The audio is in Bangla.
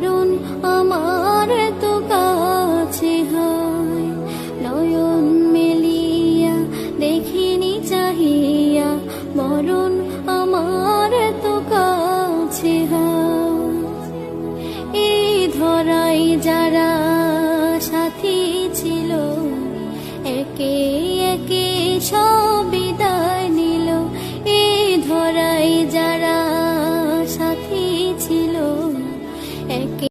মরণ আমার তো কাছে হয়, নয়ন মেলিয়া দেখিনি চাহিয়া, মরণ আমার তো কাছে হয়। এই ধরাই যারা সাথী ছিল, একে